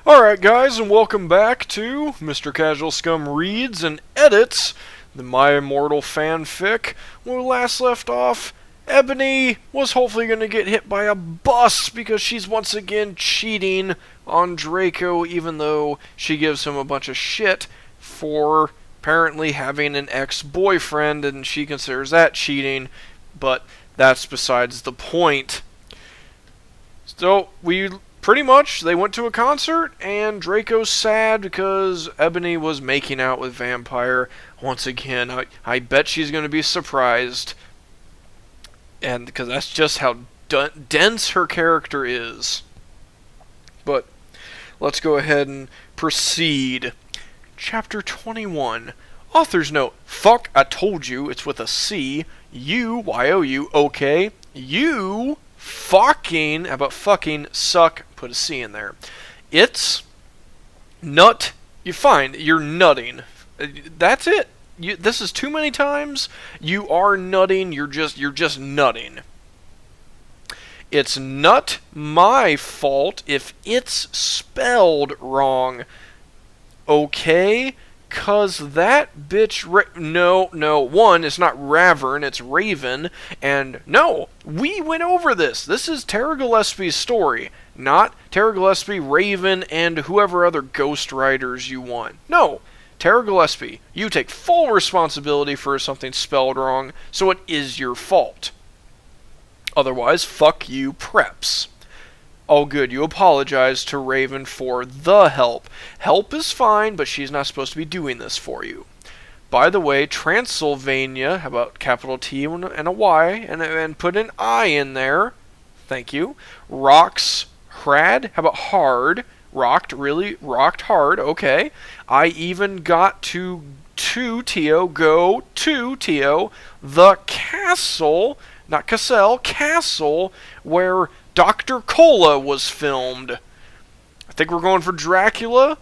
Alright guys, and welcome back to Mr. Casual Scum Reads and Edits, the My Immortal fanfic. When we last left off, Ebony was hopefully going to get hit by a bus because she's once again cheating on Draco, even though she gives him a bunch of shit for apparently having an ex-boyfriend, and she considers that cheating, but that's besides the point. So, pretty much, they went to a concert, and Draco's sad because Ebony was making out with Vampire. Once again, I bet she's going to be surprised. And because that's just how dense her character is. But, let's go ahead and proceed. Chapter 21. Author's note. Fuck, I told you, it's with a C. You, Y-O-U, okay. You fucking, how about fucking, suck, put a C in there. It's nut, you find, you're nutting. That's it. This is too many times. You are nutting, you're just nutting. It's not my fault if it's spelled wrong. Okay? 'Cause that bitch, no, one, it's not Ravern, it's Raven, and no, we went over this. This is Tara Gillespie's story, not Tara Gillespie, Raven, and whoever other ghostwriters you want. No, Tara Gillespie, you take full responsibility for something spelled wrong, so it is your fault. Otherwise, fuck you, preps. Oh good, you apologize to Raven for the help. Help is fine, but she's not supposed to be doing this for you. By the way, Transylvania, how about capital T and a Y, and put an I in there. Thank you. Rocks, Hrad, how about hard? Rocked, really? Rocked hard, okay. I even got to Tio, go to Tio, the castle, not Cassell, castle, where Dr. Cola was filmed. I think we're going for Dracula.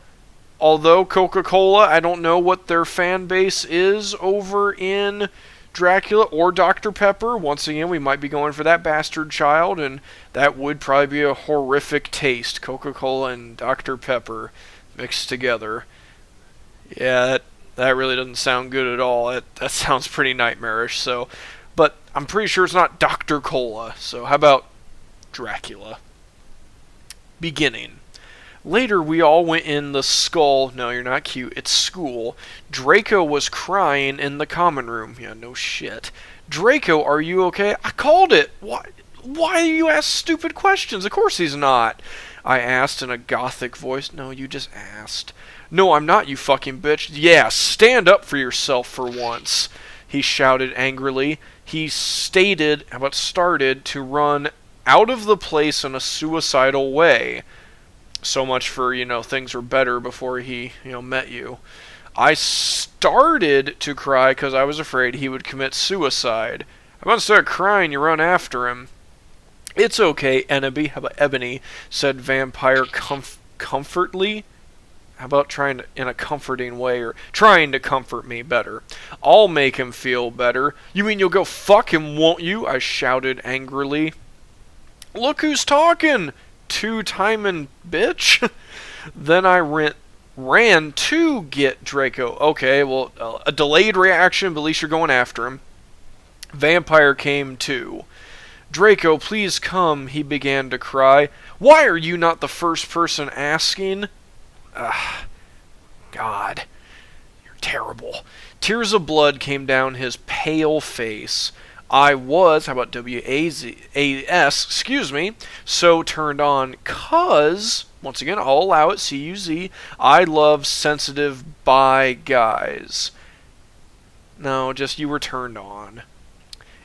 Although Coca-Cola, I don't know what their fan base is over in Dracula or Dr. Pepper. Once again, we might be going for that bastard child, and that would probably be a horrific taste. Coca-Cola and Dr. Pepper mixed together. Yeah, that really doesn't sound good at all. That sounds pretty nightmarish. So, but I'm pretty sure it's not Dr. Cola. So how about Dracula. Beginning. Later, we all went in the skull. No, you're not cute. It's school. Draco was crying in the common room. Yeah, no shit. Draco, are you okay? I called it. Why do you ask stupid questions? Of course he's not. I asked in a gothic voice. No, you just asked. No, I'm not, you fucking bitch. Yeah, stand up for yourself for once. He shouted angrily. He started to run out of the place in a suicidal way. So much for, things were better before he, met you. I started to cry because I was afraid he would commit suicide. How about instead of crying, you run after him? It's okay, Ebony, said Vampire comfortably. How about trying to, in a comforting way, or trying to comfort me better? I'll make him feel better. You mean you'll go fuck him, won't you? I shouted angrily. Look who's talking, two-timing bitch. Then I ran to get Draco. Okay, well, a delayed reaction, but at least you're going after him. Vampire came too. Draco, please come, he began to cry. Why are you not the first person asking? God, you're terrible. Tears of blood came down his pale face. I was, how about W-A-S, excuse me, so turned on, 'cause, once again, I'll allow it, C-U-Z, I love sensitive bi guys. No, just you were turned on.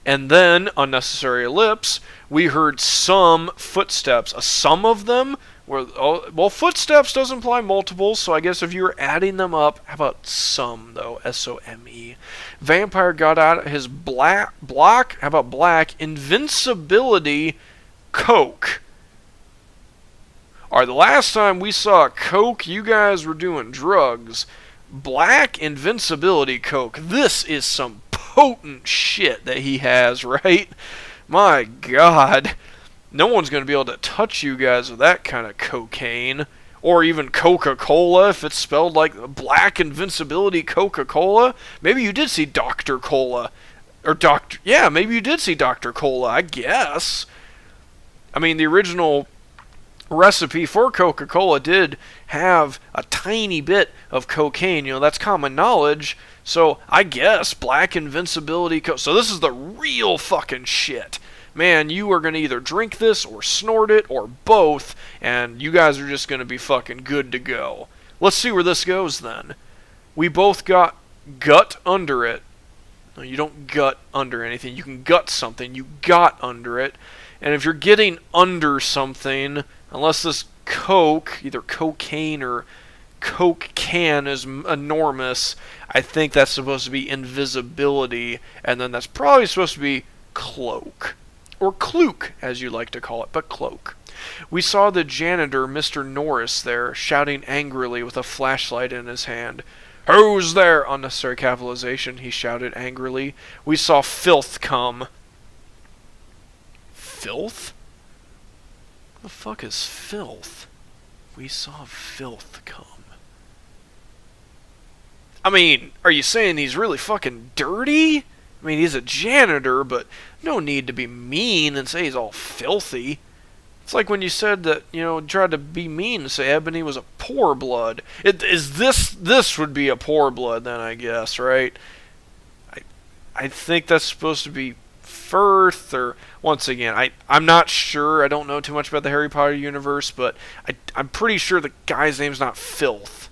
And then, unnecessary ellipse, we heard some footsteps. Some of them were, well, footsteps does imply multiples, so I guess if you were adding them up, how about some, though? S-O-M-E. Vampire got out his black, invincibility coke. Alright, the last time we saw coke, you guys were doing drugs. Black invincibility coke. This is some potent shit that he has, right? My God. No one's going to be able to touch you guys with that kind of cocaine. Or even Coca-Cola, if it's spelled like Black Invincibility Coca-Cola. Maybe you did see Dr. Cola. Or Dr. Yeah, maybe you did see Dr. Cola, I guess. I mean, the original recipe for Coca-Cola did have a tiny bit of cocaine. You know, that's common knowledge. So, I guess Black Invincibility So this is the real fucking shit. Man, you are going to either drink this or snort it or both, and you guys are just going to be fucking good to go. Let's see where this goes then. We both got gut under it. No, you don't gut under anything. You can gut something. You got under it. And if you're getting under something, unless this Coke, either cocaine or Coke can is enormous, I think that's supposed to be invisibility, and then that's probably supposed to be cloak. Or Klook, as you like to call it, but cloak. We saw the janitor, Mr. Norris, there, shouting angrily with a flashlight in his hand. "Who's there?" Unnecessary capitalization, he shouted angrily. We saw Filth come. Filth? What the fuck is Filth? We saw Filth come. I mean, are you saying he's really fucking dirty? I mean, he's a janitor, but no need to be mean and say he's all filthy. It's like when you said that, you know, tried to be mean and say Ebony was a poor blood. This would be a poor blood then, I guess, right? I think that's supposed to be Firth, or, once again, I'm not sure. I don't know too much about the Harry Potter universe, but I'm pretty sure the guy's name's not Filth.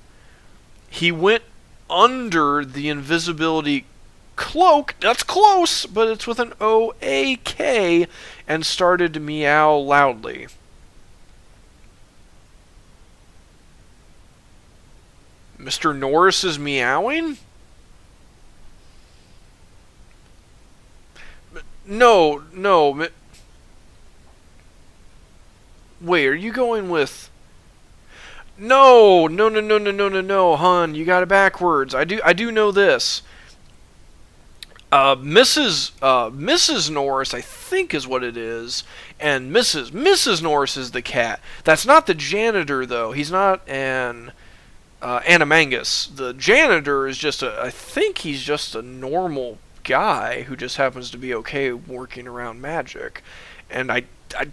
He went under the invisibility cloak, that's close, but it's with an O-A-K, and started to meow loudly. Mr. Norris is meowing? No. Wait, are you going with... No, hon, you got it backwards. I do know this. Mrs. Norris, I think, is what it is, and Mrs. Norris is the cat. That's not the janitor, though. He's not an animagus. The janitor is just I think he's just a normal guy who just happens to be okay working around magic. And I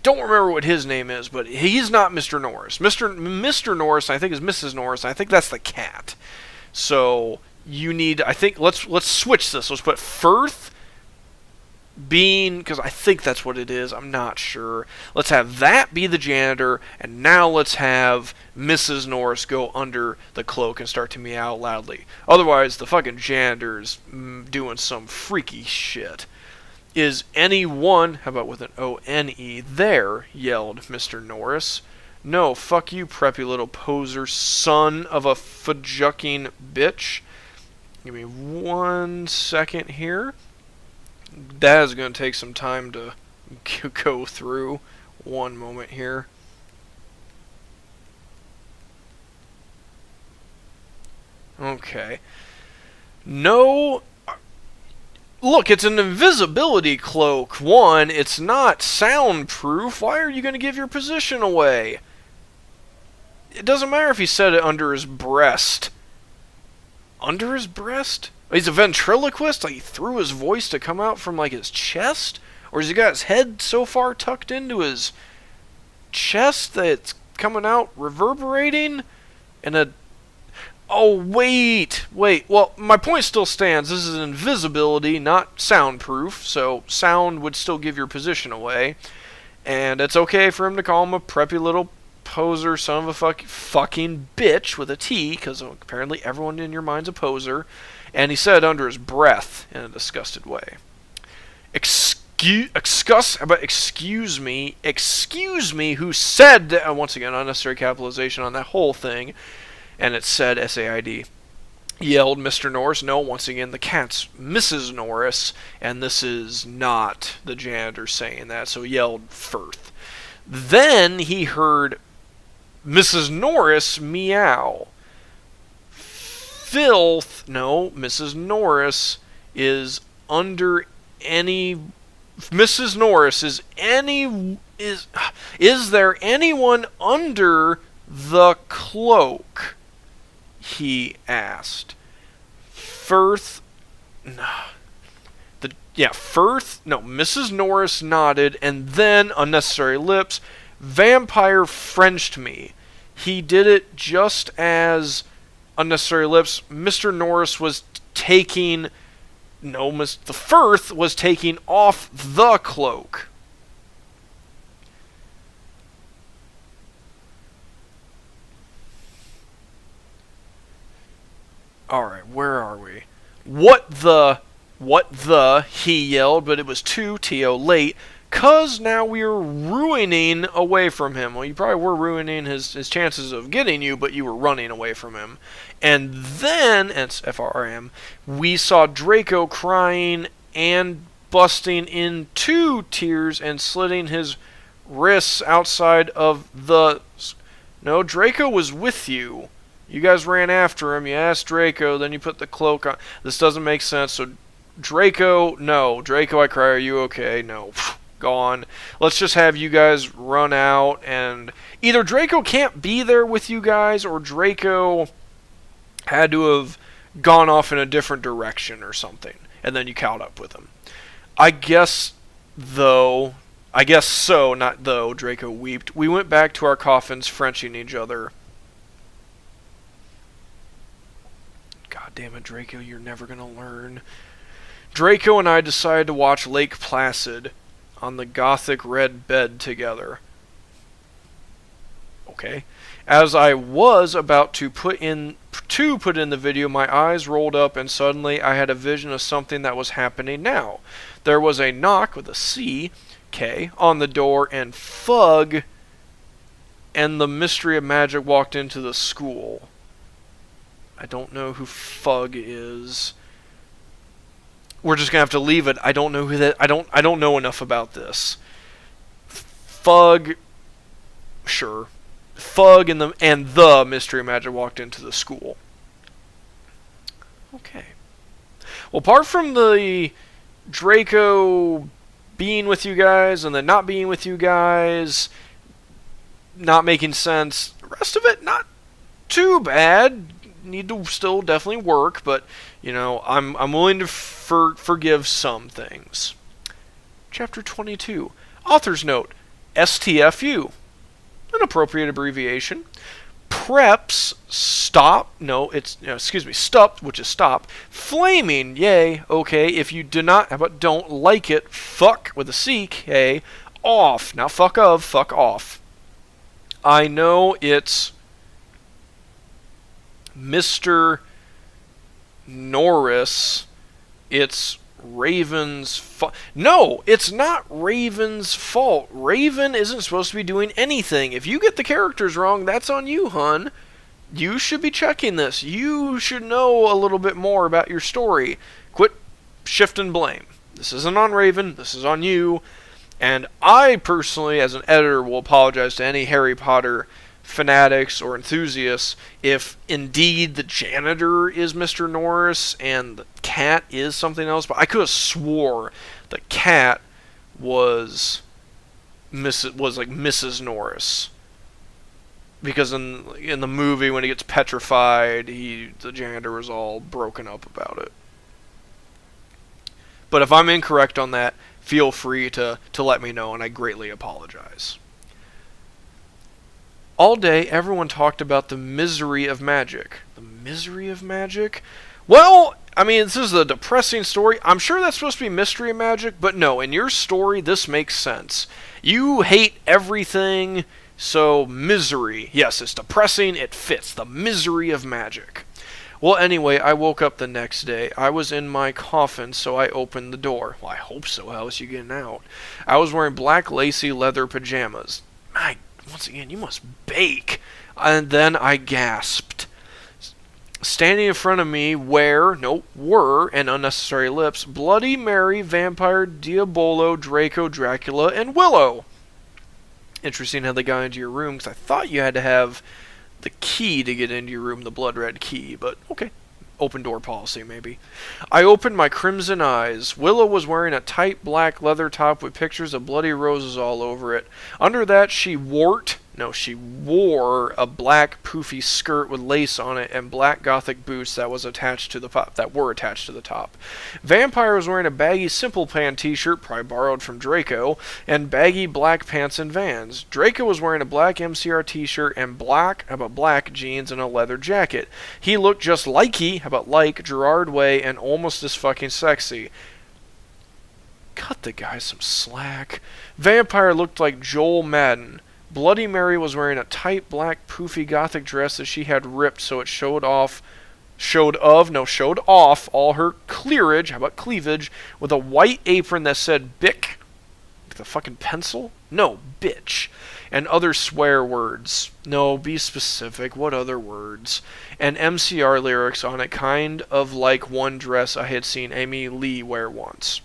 don't remember what his name is, but he's not Mr. Norris. Mr. Norris, I think, is Mrs. Norris. I think that's the cat. So you need, I think, let's switch this. Let's put Firth being, because I think that's what it is. I'm not sure. Let's have that be the janitor, and now let's have Mrs. Norris go under the cloak and start to meow loudly. Otherwise, the fucking janitor's doing some freaky shit. Is anyone, how about with an O-N-E, there? Yelled Mr. Norris. No, fuck you, preppy little poser, son of a fudjucking bitch. Give me 1 second here. That is going to take some time to go through. One moment here. Okay. No... Look, it's an invisibility cloak. One, it's not soundproof. Why are you going to give your position away? It doesn't matter if he said it under his breast. Under his breast? He's a ventriloquist? Like, he threw his voice to come out from, like, his chest? Or has he got his head so far tucked into his chest that it's coming out reverberating? In a... Oh, wait. Well, my point still stands. This is invisibility, not soundproof, so sound would still give your position away. And it's okay for him to call him a preppy little poser, son of a fucking bitch with a T, because apparently everyone in your mind's a poser. And he said under his breath in a disgusted way. Excuse me, who said, once again, unnecessary capitalization on that whole thing. And it said S-A-I-D. Yelled Mr. Norris. No, once again, the cat's Mrs. Norris, and this is not the janitor saying that, so yelled Firth. Then he heard Mrs. Norris meow. Filth. No, Mrs. Norris is under any... Mrs. Norris is there anyone under the cloak?" he asked. Firth, Mrs. Norris nodded, and then, unnecessary lips, "Vampire Frenched me. He did it just as," unnecessary lips, "Mr. Norris was taking," the Firth was taking off the cloak. Alright, where are we? What the, he yelled, but it was too late, 'cause now we were ruining away from him. Well, you probably were ruining his chances of getting you, but you were running away from him. And then, and it's FRM, we saw Draco crying and busting into tears and slitting his wrists outside of the... No, Draco was with you. You guys ran after him, you asked Draco, then you put the cloak on. This doesn't make sense, so Draco, no. Draco, I cry, are you okay? No. Gone. Let's just have you guys run out, and either Draco can't be there with you guys, or Draco had to have gone off in a different direction or something, and then you caught up with him. I guess so, not though, Draco weeped. We went back to our coffins, Frenching each other. God damn it, Draco, you're never gonna learn. Draco and I decided to watch Lake Placid on the gothic red bed together. Okay. As I was about to put in the video, my eyes rolled up and suddenly I had a vision of something that was happening now. There was a knock with a C, K, on the door, and Fug and the Mystery of Magic walked into the school. I don't know who Fug is. We're just gonna have to leave it. I don't know who that. I don't know enough about this. Fug, sure. Fug and the Mystery of Magic walked into the school. Okay. Well, apart from the Draco being with you guys and then not being with you guys, not making sense. The rest of it, not too bad. Need to still definitely work, but you know, I'm willing to forgive some things. Chapter 22. Author's note: STFU, an appropriate abbreviation. Preps stop. No, it's stop, which is stop. Flaming, yay. Okay, if you do not, how about don't like it? Fuck with a CK. Off. Now fuck off. I know it's Mr. Norris. It's Raven's fault. No, it's not Raven's fault. Raven isn't supposed to be doing anything. If you get the characters wrong, that's on you, hun. You should be checking this. You should know a little bit more about your story. Quit shifting blame. This isn't on Raven. This is on you. And I personally, as an editor, will apologize to any Harry Potter fanatics or enthusiasts if indeed the janitor is Mr. Norris and the cat is something else, but I could have swore the cat was like Mrs. Norris, because in the movie when he gets petrified, the janitor was all broken up about it. But if I'm incorrect on that, feel free to let me know, and I greatly apologize. All day, everyone talked about the misery of magic. The misery of magic? Well, I mean, this is a depressing story. I'm sure that's supposed to be mystery of magic, but no, in your story, this makes sense. You hate everything, so misery. Yes, it's depressing, it fits. The misery of magic. Well, anyway, I woke up the next day. I was in my coffin, so I opened the door. Well, I hope so, how else are you getting out? I was wearing black lacy leather pajamas. Once again, you must bake. And then I gasped. Standing in front of me were, and unnecessary lips, Bloody Mary, Vampire, Diabolo, Draco, Dracula, and Willow. Interesting how they got into your room, because I thought you had to have the key to get into your room, the blood red key, but okay. Open door policy, maybe. I opened my crimson eyes. Willow was wearing a tight black leather top with pictures of bloody roses all over it. Under that, she wore No, she wore a black poofy skirt with lace on it and black gothic boots that were attached to the top. Vampire was wearing a baggy Simple Plan t-shirt, probably borrowed from Draco, and baggy black pants and Vans. Draco was wearing a black MCR t-shirt and black jeans and a leather jacket. He looked just like Gerard Way, and almost as fucking sexy. Cut the guy some slack. Vampire looked like Joel Madden. Bloody Mary was wearing a tight black poofy gothic dress that she had ripped so it showed off all her cleavage, with a white apron that said Bic, with a fucking pencil? No, bitch. And other swear words. No, be specific. What other words? And MCR lyrics on it, kind of like one dress I had seen Amy Lee wear once.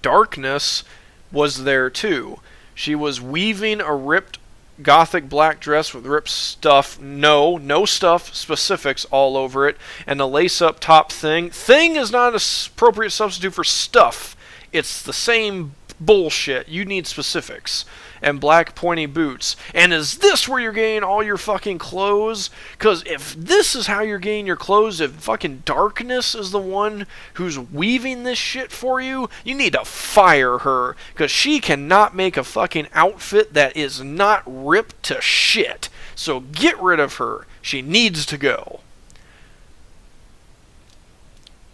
Darkness was there too. She was weaving a ripped gothic black dress with ripped stuff, no stuff, specifics all over it, and a lace-up top thing. Thing is not an appropriate substitute for stuff. It's the same bullshit. You need specifics. And black pointy boots. And is this where you're getting all your fucking clothes? Because if this is how you're getting your clothes, if fucking Darkness is the one who's weaving this shit for you, you need to fire her. Because she cannot make a fucking outfit that is not ripped to shit. So get rid of her. She needs to go.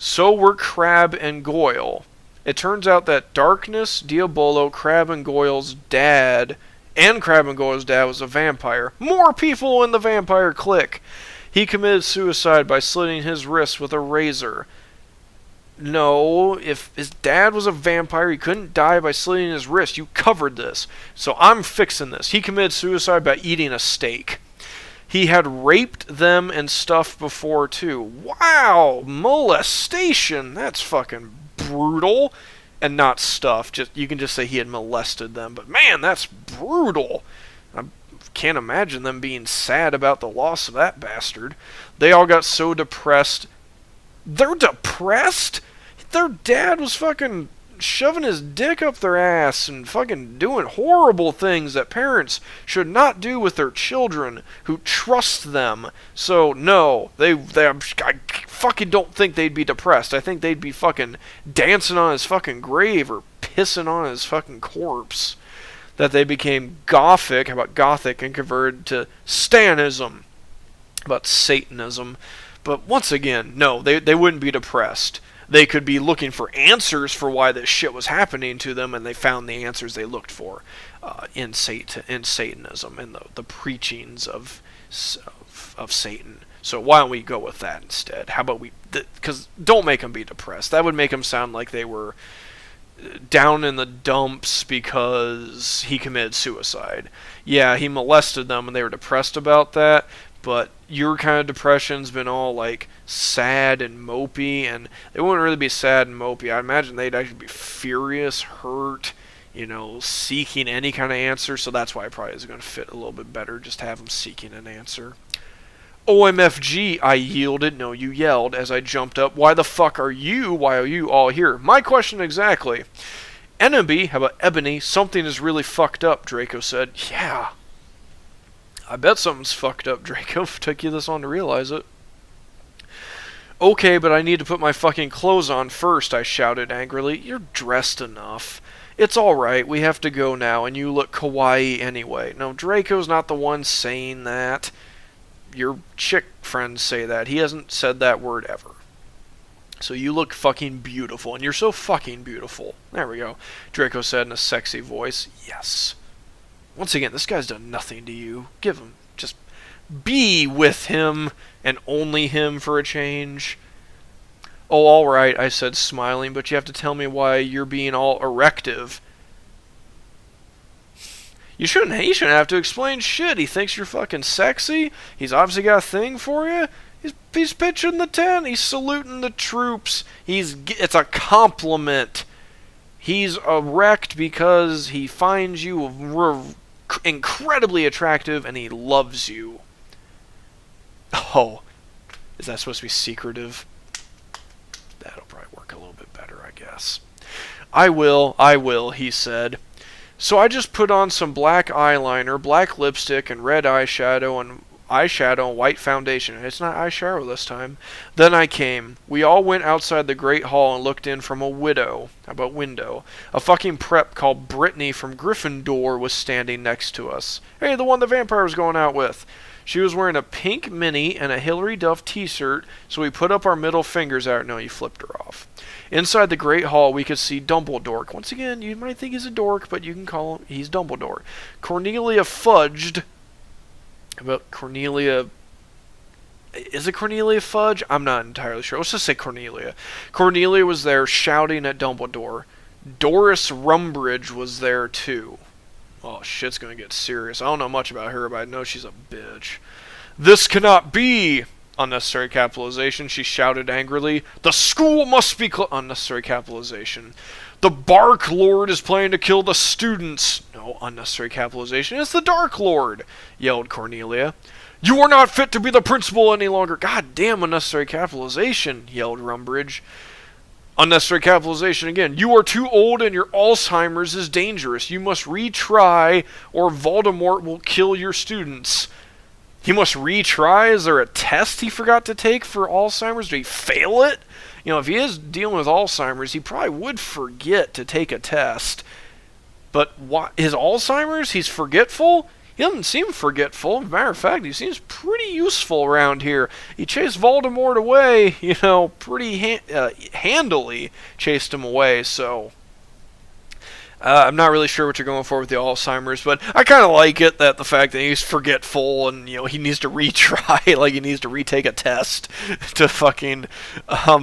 So were Crab and Goyle. It turns out that Darkness, Diabolo, Crab and Goyle's dad, and Crab and Goyle's dad was a vampire. More people in the vampire clique. He committed suicide by slitting his wrist with a razor. No, if his dad was a vampire, he couldn't die by slitting his wrist. You covered this. So I'm fixing this. He committed suicide by eating a steak. He had raped them and stuff before, too. Wow, molestation. That's fucking brutal. And not stuff. You can just say he had molested them. But man, that's brutal. I can't imagine them being sad about the loss of that bastard. They all got so depressed. They're depressed? Their dad was fucking shoving his dick up their ass and fucking doing horrible things that parents should not do with their children who trust them. So no, I fucking don't think they'd be depressed. I think they'd be fucking dancing on his fucking grave or pissing on his fucking corpse. That they became gothic, how about gothic, and converted to Stanism, about Satanism. But once again, no, they wouldn't be depressed. They could be looking for answers for why this shit was happening to them, and they found the answers they looked for in Satanism and the preachings of Satan. So why don't we go with that instead? How about because don't make them be depressed. That would make them sound like they were down in the dumps because he committed suicide. Yeah, he molested them and they were depressed about that. But your kind of depression's been all like sad and mopey, and they wouldn't really be sad and mopey. I imagine they'd actually be furious, hurt, seeking any kind of answer. So that's why it probably is going to fit a little bit better just to have them seeking an answer. OMFG, I yielded. No, you yelled as I jumped up. Why the fuck are you? Why are you all here? My question exactly. Enemy, how about Ebony? Something is really fucked up, Draco said. Yeah. I bet something's fucked up, Draco. Took you this long to realize it. Okay, but I need to put my fucking clothes on first, I shouted angrily. You're dressed enough. It's alright, we have to go now, and you look kawaii anyway. No, Draco's not the one saying that. Your chick friends say that. He hasn't said that word ever. So you look fucking beautiful, and you're so fucking beautiful. There we go. Draco said in a sexy voice. Yes. Once again, this guy's done nothing to you. Give him. Just be with him, and only him for a change. Oh, alright, I said, smiling, but you have to tell me why you're being all erective. He shouldn't have to explain shit. He thinks you're fucking sexy. He's obviously got a thing for you. He's pitching the tent. He's saluting the troops. It's a compliment. He's erect because he finds you incredibly attractive and he loves you. Oh, is that supposed to be secretive? That'll probably work a little bit better, I guess. I will, he said. So I just put on some black eyeliner, black lipstick, and red eyeshadow, and white foundation. It's not eyeshadow this time. Then I came. We all went outside the great hall and looked in from a window. How about window? A fucking prep called Brittany from Gryffindor was standing next to us. Hey, the one the vampire was going out with. She was wearing a pink mini and a Hilary Duff t-shirt, so we put up our middle fingers out. No, you flipped her off. Inside the Great Hall, we could see Dumbledore. Once again, you might think he's a dork, but you can call him, he's Dumbledore. Cornelia fudged. About Cornelia... Is it Cornelia Fudge? I'm not entirely sure. Let's just say Cornelia. Cornelia was there shouting at Dumbledore. Doris Rumbridge was there too. Oh, shit's gonna get serious. I don't know much about her, but I know she's a bitch. This cannot be! Unnecessary capitalization, she shouted angrily. The school must be unnecessary capitalization. The Bark Lord is planning to kill the students. No, unnecessary capitalization. It's the Dark Lord, yelled Cornelia. You are not fit to be the principal any longer. God damn, unnecessary capitalization, yelled Rumbridge. Unnecessary capitalization again. You are too old and your Alzheimer's is dangerous. You must retry or Voldemort will kill your students. He must retry? Is there a test he forgot to take for Alzheimer's? Did he fail it? You know, if he is dealing with Alzheimer's, he probably would forget to take a test. But his Alzheimer's? He's forgetful? He doesn't seem forgetful. As a matter of fact, he seems pretty useful around here. He chased Voldemort away, you know, pretty handily chased him away, so... I'm not really sure what you're going for with the Alzheimer's, but I kind of like it, that the fact that he's forgetful and, you know, he needs to retry, like he needs to retake a test to fucking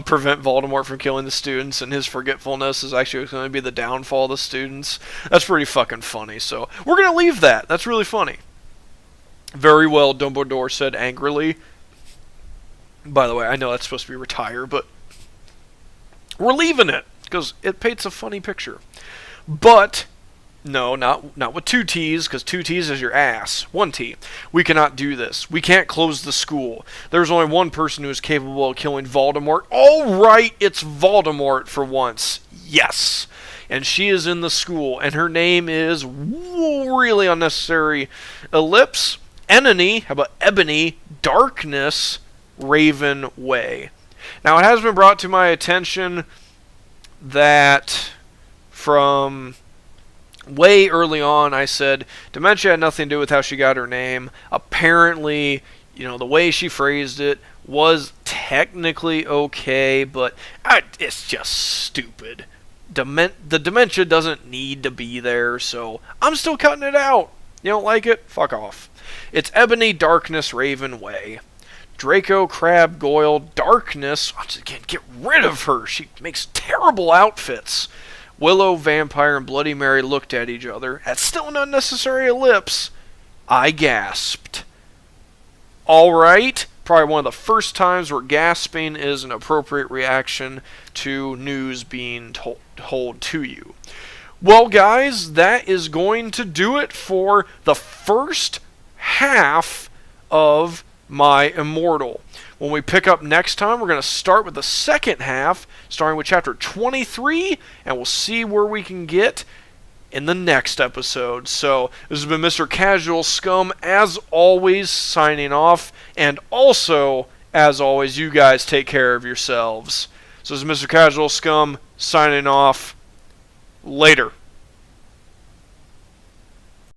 prevent Voldemort from killing the students, and his forgetfulness is actually going to be the downfall of the students. That's pretty fucking funny, so we're going to leave that. That's really funny. Very well, Dumbledore said angrily. By the way, I know that's supposed to be retire, but we're leaving it, because it paints a funny picture. But, no, not with 2 T's, because 2 T's is your ass. 1 T. We cannot do this. We can't close the school. There's only one person who is capable of killing Voldemort. All right, it's Voldemort for once. Yes. And she is in the school, and her name is really unnecessary. Ellipse, Enony, how about Ebony, Darkness, Raven Way. Now, it has been brought to my attention that... From way early on, I said dementia had nothing to do with how she got her name. Apparently, you know, the way she phrased it was technically okay, but it's just stupid. The dementia doesn't need to be there, so I'm still cutting it out. You don't like it? Fuck off. It's Ebony, Darkness, Raven Way. Draco, Crab, Goyle, Darkness. Again, get rid of her. She makes terrible outfits. Willow, Vampire, and Bloody Mary looked at each other. That's still an unnecessary ellipse. I gasped. Alright. Probably one of the first times where gasping is an appropriate reaction to news being told to you. Well, guys, that is going to do it for the first half of my Immortal. When we pick up next time, we're going to start with the second half, starting with chapter 23, and we'll see where we can get in the next episode. So, this has been Mr. Casual Scum, as always, signing off, and also, as always, you guys take care of yourselves. So, this is Mr. Casual Scum, signing off. Later.